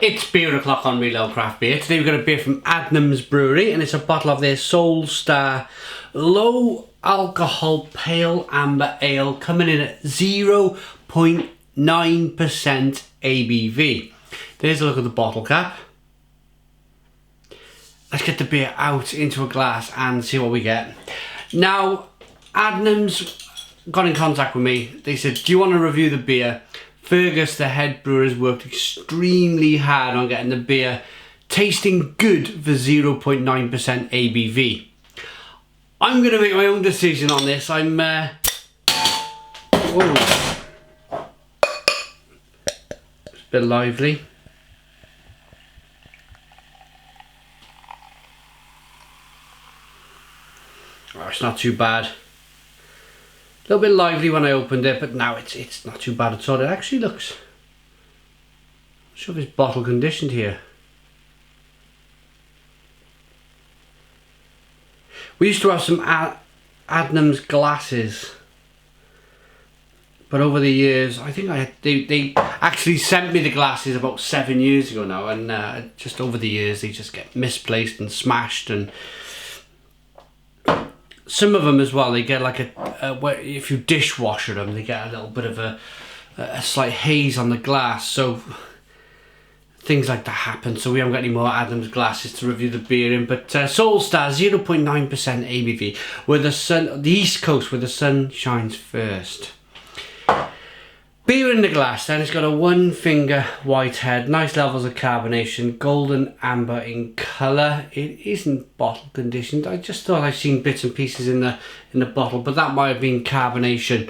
It's beer o'clock on Real Ale Craft Beer. Today we've got a beer from Adnams Brewery, and it's a bottle of their Soul Star low alcohol pale amber ale coming in at 0.9% ABV. There's a look at the bottle cap. Let's get the beer out into a glass and see what we get. Now, Adnams got in contact with me. They said, do you want to review the beer? Fergus, the head brewer, has worked extremely hard on getting the beer tasting good for 0.9% ABV. I'm going to make my own decision on this. Whoa. It's a bit lively. Oh, it's not too bad. A little bit lively when I opened it, but now it's not too bad at all. It actually looks... I'm sure if it's bottle conditioned here. We used to have some Adnams glasses, but over the years, I think they actually sent me the glasses about 7 years ago now, and just over the years they just get misplaced and smashed, and some of them as well, they get like if you dishwasher them, they get a little bit of a slight haze on the glass, so things like that happen. So we haven't got any more Adnams glasses to review the beer in, but Soul Star 0.9% ABV, where the East Coast, where the sun shines first. Beer in the glass, then it's got a 1 finger white head, nice levels of carbonation, golden amber in colour. It isn't bottle conditioned. I just thought I've seen bits and pieces in the bottle, but that might have been carbonation.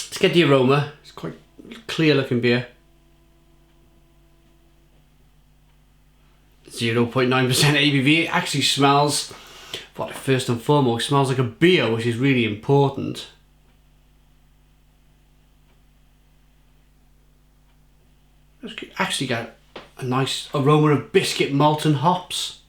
Let's get the aroma. It's quite clear looking beer. 0.9% ABV. It actually smells, well, first and foremost, smells like a beer, which is really important. It's actually got a nice aroma of biscuit malt and hops.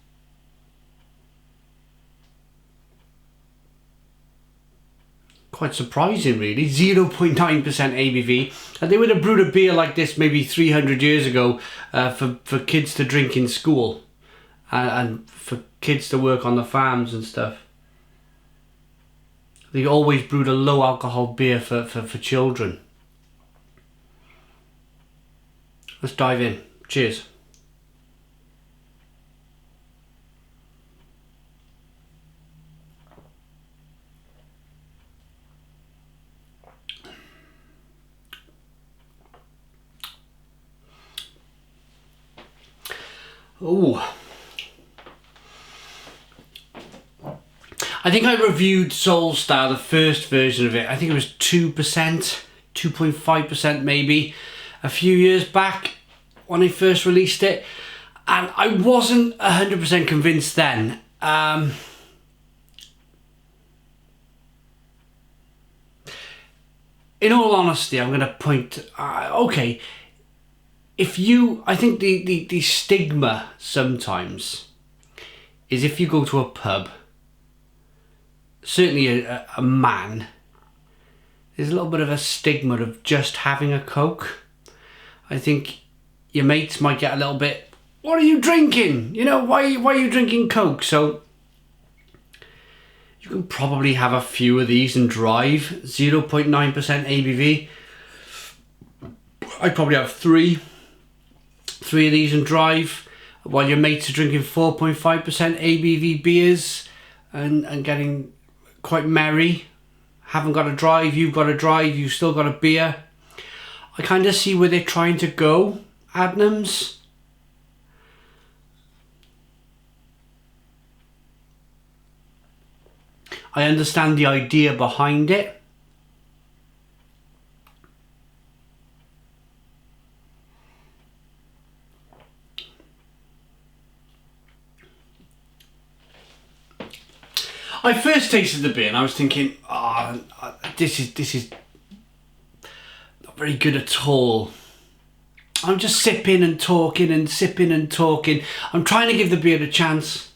Quite surprising, really. 0.9% ABV. And they would have brewed a beer like this maybe 300 years ago for kids to drink in school and for kids to work on the farms and stuff. They always brewed a low alcohol beer for children. Let's dive in. Cheers. Ooh. I think I reviewed Soul Star, the first version of it. I think it was 2%, 2.5% maybe, a few years back when I first released it, and I wasn't 100% convinced then. In all honesty, I'm going to point, okay, I think the stigma sometimes is if you go to a pub, certainly a man, there's a little bit of a stigma of just having a Coke. I think your mates might get a little bit, what are you drinking? You know, why are you drinking Coke? So you can probably have a few of these and drive. 0.9% ABV. I'd probably have three of these and drive, while your mates are drinking 4.5% ABV beers and getting quite merry. Haven't got to drive, you've got to drive, you've still got a beer. I kind of see where they're trying to go, Adnams. I understand the idea behind it. I first tasted the beer and I was thinking, this is not very good at all. I'm just sipping and talking and sipping and talking. I'm trying to give the beer a chance.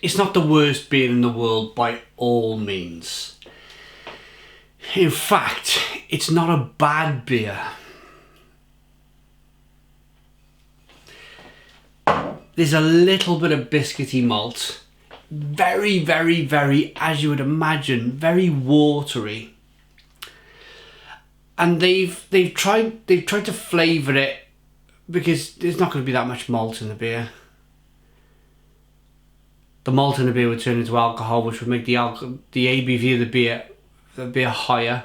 It It's not the worst beer in the world by all means. In fact, it's not a bad beer. There's a little bit of biscuity malt. Very, very, very, as you would imagine, very watery. And they've tried to flavour it, because there's not going to be that much malt in the beer. The malt in the beer would turn into alcohol, which would make the ABV of the beer higher.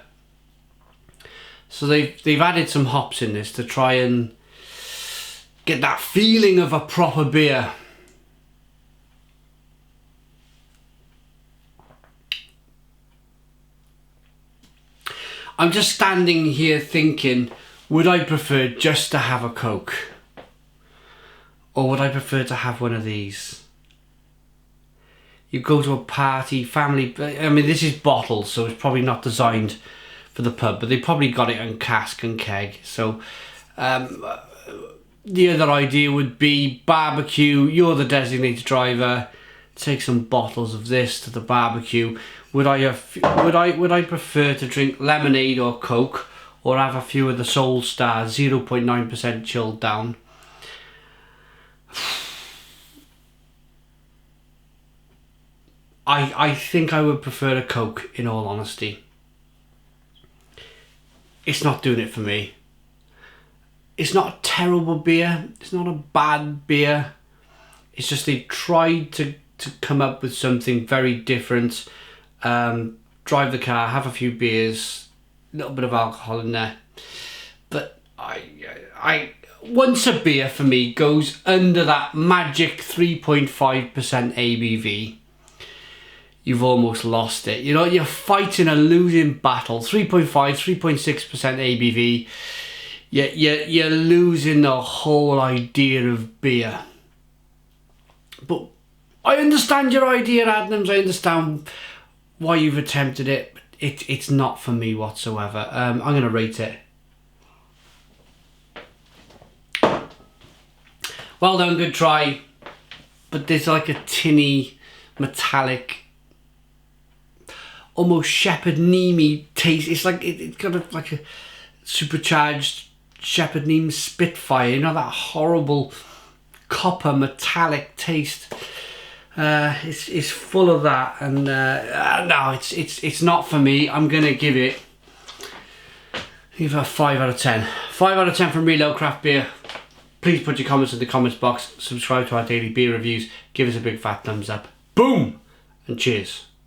So they've added some hops in this to try and get that feeling of a proper beer. I'm just standing here thinking, would I prefer just to have a Coke? Or would I prefer to have one of these? You go to a party, family, I mean this is bottled, so it's probably not designed for the pub, but they probably got it on cask and keg. So the other idea would be barbecue, you're the designated driver, take some bottles of this to the barbecue. Would I prefer to drink lemonade or Coke, or have a few of the Soul Stars 0.9% chilled down? I think I would prefer a Coke, in all honesty. It's not doing it for me. It's not a terrible beer. It's not a bad beer. It's just they tried to come up with something very different. Drive the car, have a few beers, a little bit of alcohol in there. But I once a beer for me goes under that magic 3.5% ABV, you've almost lost it. You know, you're fighting a losing battle. 3.5, 3.6% ABV. You're losing the whole idea of beer. But I understand your idea, Adnams. I understand why you've attempted it. It's not for me whatsoever. I'm going to rate it. Well done, good try. But there's like a tinny, metallic, almost Shepherd Neame taste. It's like it's got like a supercharged Shepherd Neame Spitfire. You know, that horrible copper metallic taste. It's full of that, and no, it's not for me. I'm gonna give it either a 5 out of 10. 5 out of 10 from Reload Craft Beer. Please put your comments in the comments box. Subscribe to our daily beer reviews. Give us a big fat thumbs up. Boom, and cheers.